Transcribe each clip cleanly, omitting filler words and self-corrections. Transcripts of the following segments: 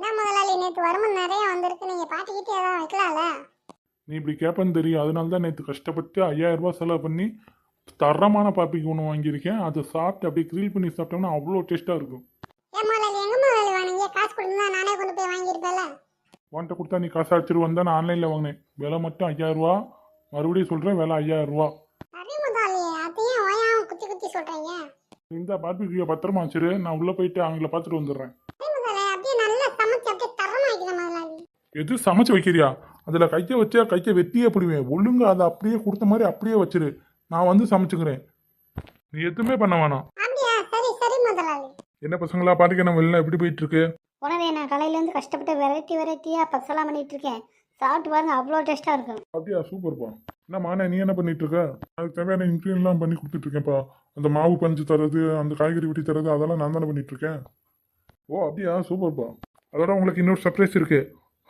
என்ன முதலாளி நேற்று வருமானம் நிறைய வந்திருக்கு, நீங்க பாட்டிக்கிட்டே ஏதாவது வைக்கலாம்ல? நீ இப்படி கேட்பேன்னு தெரியும். அதனால தான் நேற்று கஷ்டப்பட்டு 5000 ரூபாய் செலவு பண்ணி தரமான பாப்பிக்கு ஒன்று வாங்கியிருக்கேன். அதை சாப்பிட்டு அப்படியே கிரில் பண்ணி சாப்பிட்டோம்னா அவ்வளோ டேஸ்ட்டாக இருக்கும். ஏன் முதலாளி எங்க முதலாளி வாங்கினீங்க? காசு கொடுத்தா நானே கொண்டு போய் வாங்கியிருப்பேன்ல. உன்கிட்ட கொடுத்தா நீ காசு அடிச்சிட்டு வந்தா நான் ஆன்லைனில் வாங்கினேன். விலை மட்டும் 5000 ரூபா. மறுபடியும் சொல்கிறேன், விலை 5000 ரூபா. சரி முதலாளி, அதையும் ஓயாம குத்தி குத்தி சொல்றீங்க. இந்த பாப்பிக்கு பத்திரமா வச்சிரு, நான் உள்ளே போயிட்டு அவங்கள பார்த்துட்டு வந்துடுறேன். சரி முதலாளி, அப்படியே நல்லா சமைச்சு அப்படியே தரமா வைக்கிறேன் முதலாளி. எது சமைச்சு வைக்கிறியா? அதில் கையை வச்சா கையை வெட்டியே பிடிவேன். ஒழுங்கு அதை அப்படியே கொடுத்த மாதிரி அப்படியே வச்சிரு, நான் வந்து சமைச்சுக்கிறேன். நீ எதுவுமே பண்ண வேணாம். அப்படியா? சரி சரி முதலாளி. என்ன பசங்களா, பாட்டுக்கு நம்ம வெளில எப்படி போயிட்டு இருக்கு? உணவே நான் காலையிலேருந்து கஷ்டப்பட்டு வெரைட்டியாக பசலாம் பண்ணிட்டு இருக்கேன். சாப்பிட்டு பாருங்க, அவ்வளோ டேஸ்ட்டாக இருக்கும். அப்படியா? சூப்பர்ப்பா. என்னம்மா நீ என்ன பண்ணிட்டு இருக்க? அதுக்கு தேவையான இன்க்ரீடியன்ட்லாம் பண்ணி கொடுத்துட்டு இருக்கேன்ப்பா. அந்த மாவு பஞ்சு தரது, அந்த காய்கறி வெட்டி தரது, அதெல்லாம் நான் தானே பண்ணிட்டு இருக்கேன். ஓ அப்படியா? சூப்பர்ப்பா. அதோட உங்களுக்கு இன்னொரு சர்ப்ரைஸ் இருக்கு.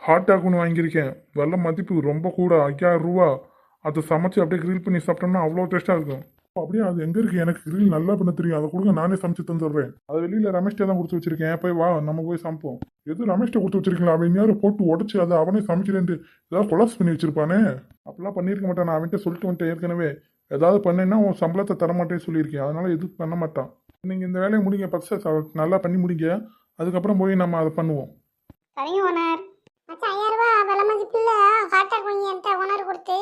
ஹாட் டாக் ஒன்று வாங்கியிருக்கேன். வெலை மதிப்பு ரொம்ப கூட, 5000 ரூபா. அதை சமைச்சு அப்படியே கிரில் பண்ணி சாப்பிட்டோம்னா அவ்வளோ டேஸ்ட்டாக இருக்கும். அப்படியே அது எங்கே இருக்குது? எனக்கு கிரில் நல்லா பண்ண தெரியும். அதை கொடுங்க, நானே சமைச்சு தந்துடுறேன். அது வெளியில் ரமேஷ்டே தான் கொடுத்து வச்சிருக்கேன். போய் வா, நம்ம போய் சமைப்போம். எது ரமேஷ்டை கொடுத்து வச்சிருக்கீங்களா? அவன் யாரும் போட்டு உடச்சி அதை அவனே சமைக்கிறேன்ட்டு ஏதாவது கொலாப்ஸ் பண்ணி வச்சிருப்பானே. அப்படிலாம் பண்ணியிருக்க மாட்டான். நான் அவன்கிட்ட சொல்லிட்டு வந்துட்டேன் ஏற்கனவே. ஏதாவது பண்ணேன்னா உன் சம்பளத்தை தரமாட்டேன்னு சொல்லியிருக்கேன். அதனால எதுவும் பண்ண மாட்டான். நீங்கள் இந்த வேலையை முடிங்க, பர்ஸை நல்லா பண்ணி முடிங்க. அதுக்கப்புறம் போய் நம்ம அதை பண்ணுவோம். சரிங்க ஓனர். மச்சான் 5000 ரூபாய் விலை மதிப்புல ஹாட் டாக் வாங்கி என்கிட்ட ஓனர் கொடுத்து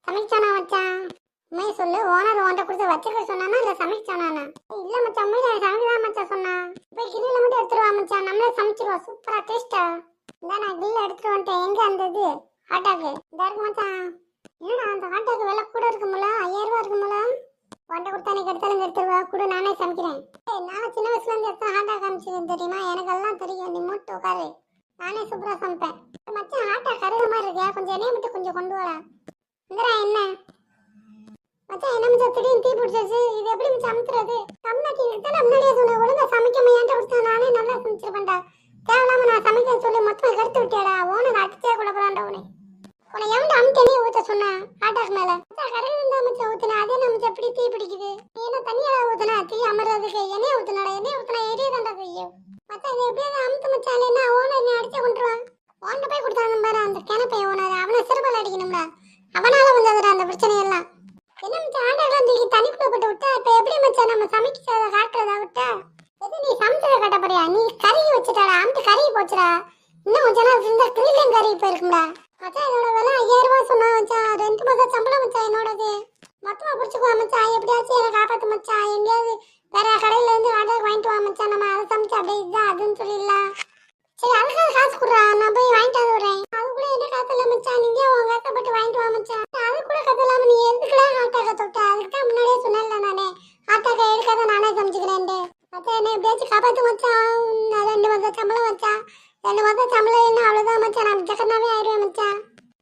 சமைச்சானா மச்சான்? உண்மையை சொல்லு, ஓனர் உன்கிட்ட கொடுத்து வச்சுக்க சொன்னானா இல்லை சமைச்சானா? இல்லை மச்சான், உண்மையில சமைக்கதான் மச்சான் சொன்னான். போய் கிரில மட்டும் எடுத்துருவா மச்சான், நம்மளே சமைச்சிருவோம். சூப்பரா டேஸ்டா. இந்த நான் கிரில் எடுத்துட்டு வந்துட்டேன். எங்க அந்த இது ஹாட் டாக் இந்த இருக்கு மச்சான். என்னடா அந்த ஹாட் டாக் விலை கூட இருக்கும்ல? 5000 ரூபாய் இருக்கும்ல? உன்கிட்ட கொடுத்தா நீ எடுத்தாலும் எடுத்துருவா, கூட நானே சமைக்கிறேன். நான் சின்ன வயசுல இருந்து எடுத்து ஹாட் டாக் காமிச்சிருக்கேன் தெரியுமா? எனக்கு எல்லாம் தெரியும். நீ மூட்டு உட்காரு, நானே சூப்பரா சமைப்பேன். மச்சான் ஹாட்டா கருது மாதிரி இருக்கியா? கொஞ்சம் எண்ணெய் மட்டும் கொஞ்சம் கொண்டு வரா. இந்தரா என்ன மச்சான்? என்ன மச்சான் திடீர்னு தீ பிடிச்சிருச்சு? இது எப்படி மச்சான் அமுத்துறது? கம்னாட்டி எடுத்தா முன்னாடியே சொன்னேன். ஒழுங்கா சமைக்காம ஏன்ட்ட கொடுத்தா நானே நல்லா சமைச்சிருப்பேன்டா. தேவையில்லாம நான் சமைக்க சொல்லி மொத்தம் கருத்து விட்டியாடா. ஓனர் அடிச்சே கூட போறான்டா உன்னை. உன்னை எவன்டா அமுத்து எண்ணெய் ஊற்ற சொன்னா ஹாட்டாக்கு மேல? கருது இருந்தா மச்சான் ஊத்துனா, அதே நம்ம எப்படி தீ பிடிக்குது? நீ என்ன தண்ணியால ஊத்துனா தீ அமர்றதுக்கு? எண்ணெய் ஊத்துனாடா. எண்ணெய் ஊத்துனா எரியதாண்டா செய்யும் மச்சான். இது எப்படியாவது அமுத்து மச்சான், இல்லைன்னா ஓனர் என்ன அடிச்சே கொண்டுருவான். ஓன்ட போய் கொடுத்தாங்க பாரு அந்த கிணப்பை ஓனர், அவனை சிறுபால் அடிக்கணும்டா. அவனால வந்ததுடா அந்த பிரச்சனை எல்லாம். என்ன மச்சான் ஆண்டாலாம் தூக்கி தண்ணிக்குள்ள போட்டு விட்டா? இப்ப எப்படி மச்சான் நம்ம சமைக்கிறத காட்டுறதா விட்டா? எது நீ சமைச்சதை காட்ட போறியா? நீ கருகி வச்சுட்டாடா, அமுத்து கருகி போச்சுடா. இன்னும் கொஞ்ச நாள் இருந்தா கிரில்லையும் கருகி போயிருக்கும்டா மச்சான். என்னோட விலை 5000 ரூபாய் சொன்னா மச்சான். 2 மாசம் சம்பளம் மச்சான் என்னோடது. மொத்தமா பிடிச்சுக்குவா மச்சான். எப்படியாச்சும் என்னை காப்பாத்து மச்சான். எங்கேயாவது வேற கடையில இருந்து ஆர்டர் வாங்கிட்டு வா மச்சான். நம்ம அதை சமைச்சு அப்படியே இதுதான் அதுன்னு சொல்லிடலாம். சரி, அதுக்காக காசு கொடுறா, நான் போய் வாங்கிட்டு வரேன். அது கூட என்ன காசு இல்ல மச்சான். நீங்க உங்க கஷ்டப்பட்டு வாங்கிட்டு வா மச்சான். அது கூட கத்து இல்லாம நீ எதுக்குலாம் ஹாட்டாக்க தொட்ட? அதுக்கு தான் முன்னாடியே சொன்னேன்ல நானே, ஹாட்டாக்க எடுக்காத நானே சமைச்சுக்கிறேன்ட்டு. மச்சான் என்ன எப்படியாச்சும் காப்பாத்து மச்சான். 2 மாசம் சம்பளம் மச்சான். 2 மாசம் சம்பளம் என்ன அவ்வளவுதான் மச்சான். நான் ஜெகனாவே ஆயிடுவேன் மச்சான்.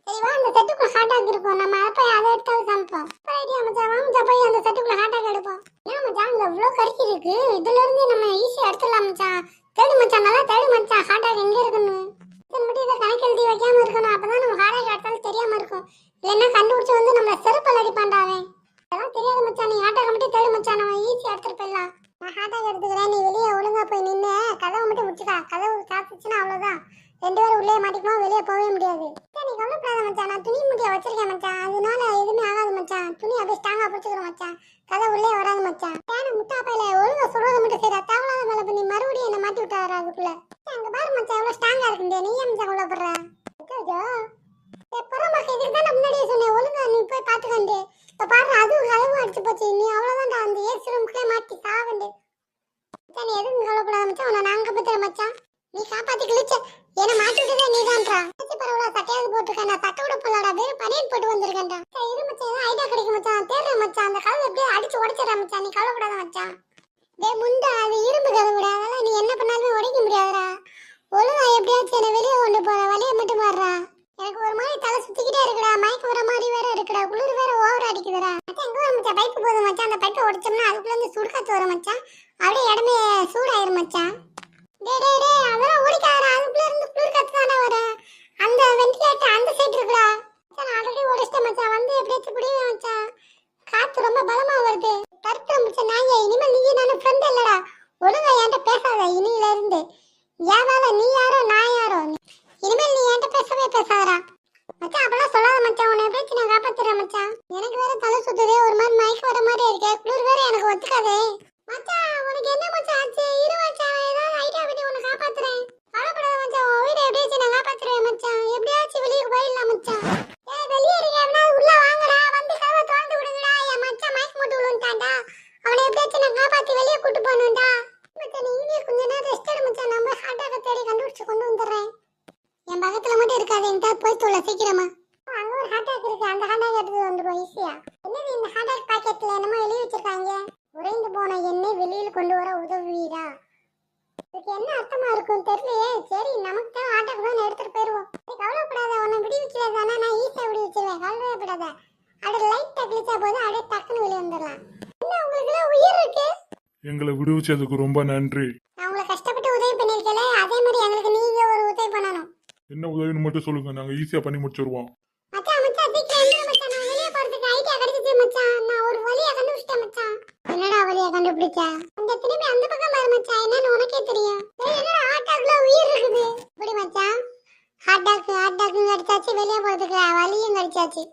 சரி வா, அந்த செட்டுக்குள்ள ஹாட்டாக் இருக்கும். நம்ம போய் அதை எடுத்தாலும் சமைப்போம். ஐடியா மச்சான். வா மச்சான், போய் அந்த செட்டுக்குள்ள ஹாட்டாக் எடுப்போம். ஏன் மச்சான் இங்க இவ்வளவு கறிக்கு இருக்கு? இதுல இருந்து நம்ம ஈஸியா எடுத்துடலாம் மச்சான். தேடு மச்சான், நல்லா தேடு மச்சான். ஹாட்டாக் எங்க இருக்குன்னு மட்டும் இதை கணக்கு எழுதி வைக்காம இருக்கணும். அப்பதான் நம்ம ஹாட்டாக் எடுத்தாலும் தெரியாம இருக்கும். இல்லைன்னா கண்டுபிடிச்சு வந்து நம்மள செருப்பல் அடிப்பாண்டாவே. அதெல்லாம் தெரியாது மச்சான். நீ ஹாட்டாக் மட்டும் தேடு மச்சான், நம்ம ஈஸியா எடுத்துட்டு போயிடலாம். நான் ஹாட்டாக் எடுத்துக்கிறேன், நீ வெளியே ஒழுங்கா போய் நின்று கதவை மட்டும் முடிச்சுக்கா. கதவு காத்துச்சுன்னா அவ்வளவுதான். 2 பேரும் உள்ளே மாட்டிக்குவோம், வெளியே போகவே முடியாது. நீ கவலைப்படாத மச்சான், நான் துணி முடிய வச்சிருக்கேன் மச்சான். அதனால எதுவுமே ஆகாது மச்சான். துணி அப்படியே ஸ்ட்ராங்கா பிடிச்சிக்கிறோம் மச்சான். கதை உள்ளே வராது மச்சான். ஏன்னா முட்டாப்பையில ஒழுங்கா சொல்றதை மட்டும் செய்யற. தேவையில்லாத மேல பண்ணி மறுபடியும் என்ன மாட்டி விட்டாரு அதுக்குள்ள. அங்க பாரு மச்சான், எவ்வளவு ஸ்ட்ராங்கா இருக்குண்டே. நீ ஏன் மச்சான் கவலைப்படுற? புறம்பாக்க இதுக்கு தான் முன்னாடியே சொன்னேன், ஒழுங்கா நீ போய் பாத்துக்கண்டு. இப்ப பாரு, அதுவும் கதவும் அடிச்சு போச்சு. நீ அவ்வளவுதான்டா, அந்த ஏசி ரூமுக்கே மாட்டி சாவண்டு. நீ எதுவும் கவலைப்படாத மச்சான். உன்னை நாங்க பத்துற மச்சான். நீ காப்பாத்தி கிழிச்ச என்ன மாட்டி விட்டதே நீதான்றா. பரவாயில்ல, சட்டையாவது போட்டிருக்கேன். நான் சட்டை கூட போடலடா, வெறும் பனியன் போட்டு வந்திருக்கேன்டா. இரு மச்சான், ஏதோ ஐடியா கிடைக்கும் மச்சான். தேடுறேன் மச்சான். அந்த கதவை அப்படியே அடிச்சு உடைச்சிடறேன் மச்சான். நீ கவலைப்படாத மச்சான். டே முண்டா, அது இரும்பு கதவுடா. அதெல்லாம் நீ என்ன பண்ணாலுமே உடைக்க முடியாதுடா. ஒழுங்கா எப்படியாச்சும் என்ன வெளியே கொண்டு போற வழியை மட்டும் பாடுறா. எனக்கு ஒரு மாதிரி தலை சுத்திக்கிட்டே இருக்குடா. மயக்க வர மாதிரி வேற இருக்குடா. குளிர் வேற ஓவர் அடிக்குதுடா. மச்சான் எங்க வர மச்சான்? பைப்பு போதும் மச்சான். அந்த பைப்பை உடைச்சோம்னா அதுக்குள்ள இருந்து சுடுகாத்து வரும் மச்சான். அப்படியே இடமே சூடாயிரும் மச்சான். டே டே டே, அதெல்லாம் ஓடிக்காதடா. அதுக்குள்ள இருந்து குளிர் காத்து தானே வரும். அந்த வென்டிலேட்டர் அந்த சைடு இருக்குடா மச்சான். ஆல்ரெடி உடைச்சிட்டேன் மச்சான். வந்து எப்படியாச்சும் புடிவேன் மச்சான். காத்து ரொம்ப பலமா வருது. தடுத்து மச்சான். நாங்க இனிமேல் நீ நானும் ஃப்ரெண்ட் இல்லடா. ஒழுங்கா என்கிட்ட பேசாத இனியில இருந்து. ஏன் வேலை? நீ யாரோ நான் யாரோ? ஒத்துக்காதே. மச்சான் உனக்கு என்ன மச்சான் ஆச்சு? இரு மச்சான், ஏதாவது ஐடியா பண்ணி உன்னை காப்பாத்துறேன். கவலைப்படாத மச்சான், உன் உயிரை எப்படியாச்சும் நான் காப்பாத்துறேன் மச்சான். எப்படியாச்சும் வெளியே போயிடலாம் மச்சான். வெளியே இருக்க எவனாவது உள்ள வாங்கடா, வந்து கதவை திறந்து விடுங்கடா. என் மச்சான் மயக்கம் போட்டு விழுந்துட்டான்டா. அவனை எப்படியாச்சும் நான் காப்பாத்தி வெளியே கூட்டு போகணும்டா. மச்சான் நீங்களே கொஞ்ச நேரம் ரெஸ்ட் எடு மச்சான். நம்ம ஹார்ட்டாக தேடி கண்டுபிடிச்சு கொண்டு வந்துடுறேன். என் பக்கத்துல மட்டும் இருக்காது, என்கிட்ட போய் சொல்ல சீக்கிரமா. அங்க ஒரு ஹார்ட்டாக் இருக்கு, அந்த ஹார்ட்டாக் எடுத்து வந்துடுவோம் ஈஸியா. என்னது இந்த ஹார்ட்டாக் பாக்கெட்ல என்னமோ எழுதி வச்சிருக்காங்க? உறைந்து போன எண்ணெய் வெளியில் கொண்டு வர உதவுவீரா? இதுக்கு என்ன அர்த்தமா இருக்கும் தெரியலையே. சரி நமக்கு தான் ஹார்ட்டாக் தான் எடுத்துட்டு போயிருவோம். கவலைப்படாத, உன்னை விடுவிக்கிறது தானே, நான் ஈஸியா விடுவிச்சிருவேன். கவலைப்படாத. அப்படியே லைட்டா கிழிச்சா போதும், அப்படியே டக்குன்னு வெளியே வந்துடலாம். என்ன உங்களுக்கு உயிர் இருக்கு? எங்களை விடுவிச்சதுக்கு ரொம்ப நன்றி. நான் உங்களை கஷ்டப்பட்டு உதவி பண்ணிருக்கல, அதே மாதிரி எங்களுக்கு நீங்க ஒரு உதவி பண்ணணும். என்ன உதவின்னு மட்டும் சொல்லுங்க, நாங்க ஈஸியா பண்ணி முடிச்சிருவோம். மச்சான் மச்சான் சீக்கிரம் எந்திரு மச்சான். நான் வெளிய போறதுக்கு ஐடியா கிடைச்சிச்சு மச்சான். நான் ஒரு வழியை கண்டுபிடிச்சிட்டேன் மச்சான். என்னடா வழியை கண்டுபிடிச்ச? அந்த திரும்பி அந்த பக்கம் பாரு மச்சான், என்னன்னு உனக்கே தெரியும். என்னடா ஹார்ட்டாக்ல உயிர் இருக்குது. இப்படி மச்சான், ஹார்ட்டாக்கு அடிச்சாச்சு, வெளியே போறதுக்கு வழியும் கிடைச்சாச்சு.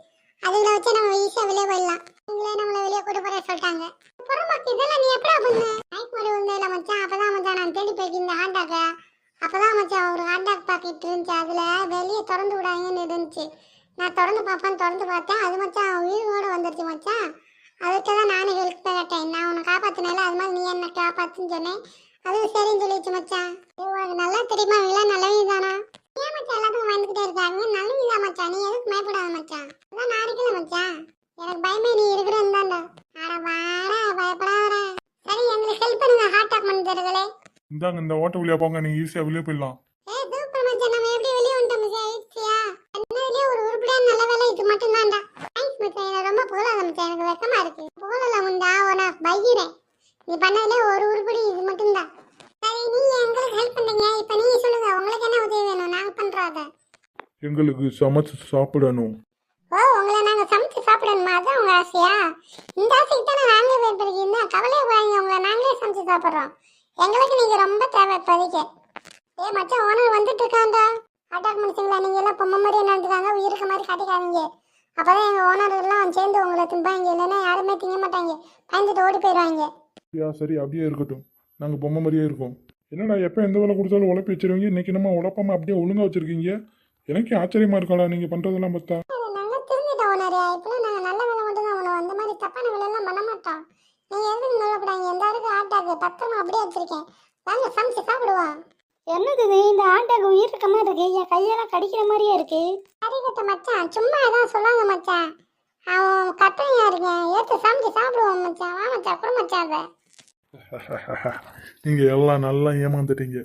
அதுல வச்சு நம்ம ஈஸியா வெளியே போயிடலாம். நீங்களே நம்மள வெளியே கூட்டு போற சொல்லிட்டாங்க. புறமாக்கு இதெல்லாம் நீ எப்படா பண்ண? நைட் மாதிரி வந்தேல மச்சான். அப்பதான் மச்சான் நான் தேடி போய் இந்த ஹார்ட்டாக்க. அப்பதான் மச்சான் ஒரு ஹார்ட்டாக் பாக்கெட் இருந்துச்சு, அதுல வெளியே திறந்து விடாங்கன்னு இருந்துச்சு. நான் திறந்து பார்த்தேன். அது மச்சான் உயிரோட வந்துருச்சு மச்சான். அதுக்கு தான் நானே ஹெல்ப் கேட்டேன். நான் உன்னை காப்பாத்தினால அது மாதிரி நீ என்ன காப்பாத்துன்னு சொன்னேன். அது சரின்னு சொல்லிடுச்சு மச்சான். உனக்கு நல்லா தெரியுமா, இதெல்லாம் நல்லவே தானா? ஏன் மச்சான் எல்லாத்துக்கும் பயந்துகிட்டே இருக்காங்க? நல்லதுதான் மச்சான், நீ எதுக்கு பயப்படாத மச்சான். அதான் நான் இருக்கல மச்சான், எனக்கு பயமே நீ இருக்கிறேன்னு தான்டா. அட வாடா, பயப்படாத. சரி எங்களுக்கு ஹெல்ப் பண்ணுங்க ஹார்ட்டாக் பண்ணி தருங்களே. இந்தாங்க இந்த ஓட்ட வழியா போங்க, நீங்க ஈஸியா வெளியே போயிடலாம். சூப்பர் மச்சான், நம்ம எப்படி வெளியே வந்துட்டோம் மச்சான். ஈஸியா என்னதுலயே ஒரு உருப்படியான நல்ல வேலை இது மட்டும் தான்டா. தேங்க்ஸ் மச்சான், எனக்கு ரொம்ப புகழாத மச்சான், எனக்கு வெக்கமா இருக்கு. புகழல உண்டா உன பையிறேன். நீ பண்ணதுல ஒரு உருப்படி இது மட்டும் தான். சரி நீங்க எங்களுக்கு ஹெல்ப் பண்றீங்க, இப்ப நீங்க சொல்லுங்க உங்களுக்கு என்ன உதவி வேணும், நாங்க பண்றோம் அதை. எங்களுக்கு சமைச்சு சாப்பிடணும். ஓ உங்களை நாங்க சமைச்சு சாப்பிடணுமா? அதான் உங்க ஆசையா? இந்த ஆசைக்கு தானே நாங்களே பயப்படுறீங்க. கவலையே போறீங்க, உங்களை நாங்களே சமைச்சு சாப்பிடுறோம். எங்களுக்கு நீங்க ரொம்ப தேவை இப்போதைக்கு. ஏ மச்சான், ஓனர் வந்துட்டு இருக்காண்டா. அட்டாக் முடிச்சிங்களா? நீங்க எல்லாம் பொம்மை மாதிரியே நடந்துக்காங்க, உயிருக்கு மாதிரி காட்டிக்காதீங்க. அப்பதான் எங்க ஓனர் எல்லாம் சேர்ந்து உங்களை திம்பாங்க, இல்லைன்னா யாருமே திங்க மாட்டாங்க, பயந்துட்டு ஓடி போயிடுவாங்க. சரி அப்படியே இருக்கட்டும், நாங்க பொம்மை மாதிரியே இருக்கோம். என்னடா எப்போ எந்த வேலை கொடுத்தாலும் உழைப்பி வச்சிருவீங்க, இன்னைக்கு நம்ம உழைப்பாம அப்படியே ஒழுங்கா வச்சிருக்கீங்க. எனக்கு ஆச்சரியமா இருக்காடா நீங்க பண்றதெல்லாம் பார்த்தா. நாங்க திரும்பிட்டோம் ஓனரே. இப்பெல்லாம் நாங்க நல்ல வேலை மட்டும் தான் பண்ணுவோம், அந்த மாதிரி தப்பான வேலை எல்லாம் பண்ண மாட்டோம். நீங்க எதுவும் சொல்லப்படாங்க. எந்த இருக்கு ஆட்டாக்கு பத்திரமா அப்படியே வச்சிருக்கேன், வாங்க சமைச்சு சாப்பிடுவோம். என்னது இது? இந்த ஆட்டாக்கு உயிர் இருக்க மாதிரி இருக்கு, என் கையெல்லாம் கடிக்கிற மாதிரியே இருக்கு. சரிகட்ட மச்சான், சும்மா ஏதாவது சொல்லாங்க மச்சான். அவன் கற்பனையா இருக்கேன், ஏற்று சமைச்சு சாப்பிடுவோம் மச்சான். வா மச்சான், கூட மச்சான் அதை. நீங்க எல்லாம் நல்லா ஏமாந்துட்டீங்க.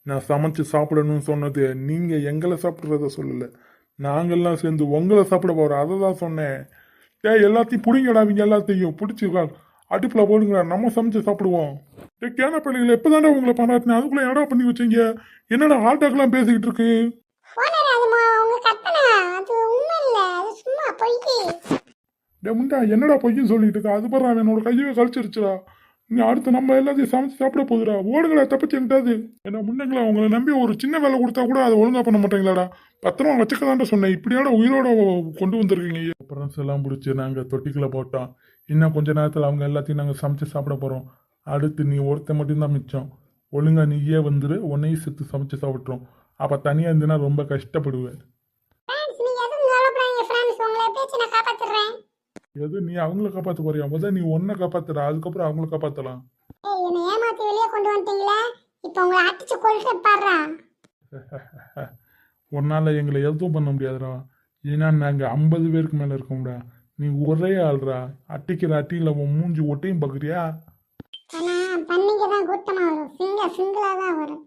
நான் சமைச்சு சாப்பிடணும்னு சொன்னது நீங்க எங்களை சாப்பிட்றத சொல்லல, நாங்கெல்லாம் சேர்ந்து உங்களை சாப்பிட போறோம், அதை தான் சொன்னேன். எல்லாத்தையும் பிடிங்கடாவீங்க, எல்லாத்தையும் பிடிச்சிருக்கா அடுப்பில் போடுங்களா, நம்ம சமைச்சு சாப்பிடுவோம். கேன பிள்ளைங்களை எப்போதாண்டா உங்களை பாராட்டினேன், அதுக்குள்ள என்னடா பண்ணி வச்சீங்க? என்னடா ஹார்ட்டாக்கெல்லாம் பேசிக்கிட்டு இருக்கு? ஓனரே அது உங்க கற்பனை, அது உண்மை இல்ல, அது சும்மா பொய். முண்டா என்னடா பொய்ன்னு சொல்லிட்டு இருக்கா? அது பாரு என்னோட கையவே கழிச்சிருச்சுடா. நீ அடுத்து நம்ம எல்லாத்தையும் சமைச்சு சாப்பிட போகுதுடா. ஓடுங்களா தப்பிச்சு எங்கிட்டாது. என்ன முன்னங்களா உங்களை நம்பி ஒரு சின்ன வேலை கொடுத்தா கூட அதை ஒழுங்கா பண்ண மாட்டேங்களாடா. பத்திரமா வச்சுக்கதான்டா சொன்னேன், இப்படியாட உயிரோட கொண்டு வந்திருக்கீங்க. அப்புறம் எல்லாம் பிடிச்சி நாங்கள் தொட்டிக்குள்ள போட்டோம். இன்னும் கொஞ்ச நேரத்தில் அவங்க எல்லாத்தையும் நாங்கள் சமைச்சு சாப்பிட போகிறோம். அடுத்து நீ ஒருத்த மட்டும்தான் மிச்சம். ஒழுங்கா நீயே வந்துரு, உன்னையும் சேர்த்து சமைச்சு சாப்பிட்றோம். அப்போ தனியாக இருந்துன்னா ரொம்ப கஷ்டப்படுவேன். எது நீ அவங்கள காப்பாற்ற போறியா? முதல் நீ ஒன்றை காப்பாத்துற, அதுக்கப்புறம் அவங்கள காப்பாற்றலாம். என்னை ஏமாத்தி வெளியே கொண்டு வந்துட்டீங்களா? இப்போ உங்களை அடிச்சு கொல்ல பாடுறா. உன்னால எங்களை எதுவும் பண்ண முடியாதுடா. ஏன்னா நாங்கள் 50 பேருக்கு மேலே இருக்கோம்டா. நீ ஒரே ஆள்றா. அட்டிக்கிற அட்டியில் உன் மூஞ்சி ஒட்டையும் பார்க்குறியா? ஆனால் பண்ணிங்க தான் கூட்டமாக வரும், சிங்கிளாக தான் வரும்.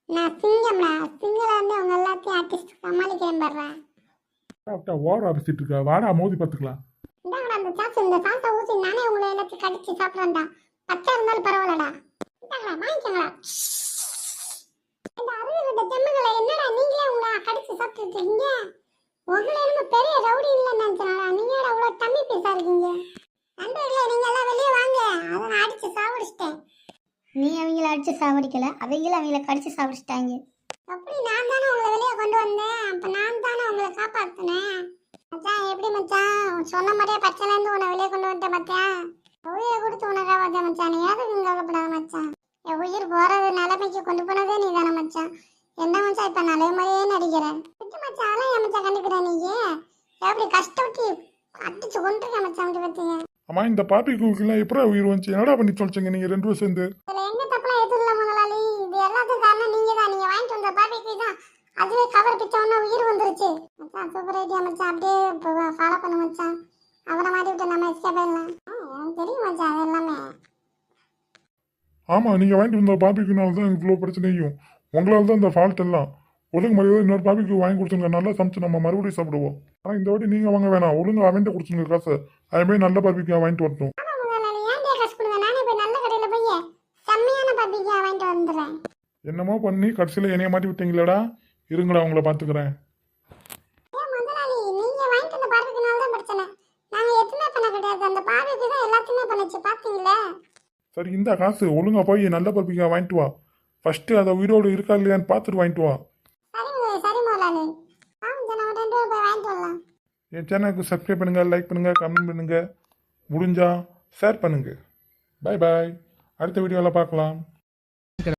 நான் சிங்கம்டா, சிங்கிளாக இருந்து அவங்க எல்லாத்தையும் அடிச்சு சமாளிக்கிறேன் பாடுறேன். ஓர அபிச்சிட்டு இருக்கா, வாடா மோதி பார்த்துக்கலாம். இந்தாங்கடா இந்த சாசை ஊசி நானே உங்களை எல்லாத்தையும் கடிச்சு சாப்பிட்றேன்டா. பச்சை இருந்தாலும் பரவாயில்லடா. இந்தாங்கடா வாங்கிக்கோங்களா. இந்த அருகிட்ட தெம்முகளை என்னடா நீங்களே உங்களை கடிச்சு சாப்பிட்டுட்டு இருக்கீங்க? உங்களை என்னமோ பெரிய ரவுடி இல்லைன்னு நினச்சனாடா, நீங்களோட அவ்வளோ தம்மி பீஸா இருக்கீங்க. நண்பர்களே நீங்க எல்லாம் வெளியே வாங்க, அதை நான் அடிச்சு சாவடிச்சிட்டேன். நீ அவங்கள அடிச்சு சாவடிக்கல, அவங்கள கடிச்சு சாவடிச்சிட்டாங்க. அப்படி நான் தானே உங்களை வெளியே கொண்டு வந்தேன், அப்ப நான் தானே உங்களை காப்பாத்தினேன். மச்சான் எப்படி மச்சான் சொன்ன மாதிரியே பச்சைலேருந்து உன்னை வெளியே கொண்டு வந்துட்டேன் மச்சான். உயிரை கொடுத்து உனக்காக வச்ச மச்சான். நீ எதுக்கும் கவலைப்படாத மச்சான். என் உயிர் போறது நிலைமைக்கு கொண்டு போனதே நீ தானே மச்சான். என்ன மச்சான் இப்ப நல்ல மாதிரியே நடிக்கிறேன். விட்டு மச்சான் அதெல்லாம் என் மச்சான் கண்டுக்கிற நீங்க எப்படி கஷ்டப்பட்டு அடிச்சு கொண்டுருக்க மச்சான் விட்டு பார்த்தீங்க. அம்மா இந்த பாப்பிக்குலாம் எப்படா உயிர் வந்துச்சு? என்னடா பண்ணி சொல்லிச்சீங்க நீங்க 2 பேரும் சேர்ந்து? இதுல எங்க தப்பெல்லாம் எதுவும் இல்ல முதலாளி. இது எல்லாத்துக்கும் காரணம் நீங்க தான். நீங்க வாங்கிட்டு வந்த பாபிக்கு தான் அதுவே கவர் பிச்சவொன்னா உயிர் வந்துருச்சு மச்சான். சூப்பர் ஐடியா மச்சான். அப்படியே ஃபாலோ பண்ணு மச்சான். அவரை மாட்டி விட்டு நம்ம எஸ்கேப் ஆயிடலாம். எனக்கு தெரியும் மச்சான் அது எல்லாமே. ஆமா நீங்க வாங்கிட்டு வந்த பாப்பிக்குனால தான் இவ்வளோ பிரச்சனையும். உங்களால தான் இந்த ஃபால்ட் எல்லாம். ஒழுங்கு மரியாதை இன்னொரு பாப்பிக்கு வாங்கி கொடுத்துங்க. நல்லா சமைச்சு நம்ம மறுபடியும் சாப்பிடுவோம். ஆனால் இந்த வாட்டி நீங்க வாங்க வேணாம். ஒழுங்கு அவன்கிட்ட கொடுத்துங்க காசை. அதுமாதிரி நல்ல பாப்பிக்கு வாங்கிட்டு வரட்டும். ஆமா முதலாளி ஏன்டே காசு கொடுங்க. நானே போய் நல்ல கடையில போய் செம்மையான பாபிக்கு வாங்கிட்டு வந்துடுறேன். என்னமோ பண்ணி கடைசியில் என்னைய மாட்டி விட்டீங்களேடா. இருங்கடா உங்களை பார்த்துக்கிறேன். ஏன் முதலாளி நீங்க வாங்கிட்டு வந்த பாபிக்குனால தான் பிரச்சனை. நாங்க எதுவுமே பண்ண கிடையாது. அந்த பாபிக்கு தான் எல்லாத்தையுமே பண்ணுச்சு பாத்தீங்களா. சரி இந்த காசு ஒழுங்கா போய் நல்ல பாப்பிக்கா வாங்கிட்டு வா. ஃபர்ஸ்ட் அதை உயிரோடு இருக்கா இல்லையான்னு பார்த்துட்டு வாங்கிட்டு வா. சரி முதலாளி. ஆமாம் நம்ம 2 பேரும் போய் வாங்கிட்டு வரலாம். என் சேனலுக்கு சப்ஸ்கிரைப் பண்ணுங்க, லைக் பண்ணுங்க, கமெண்ட் பண்ணுங்க, முடிஞ்சா ஷேர் பண்ணுங்க. Bye bye. அடுத்த வீடியோவில் பார்க்கலாம்.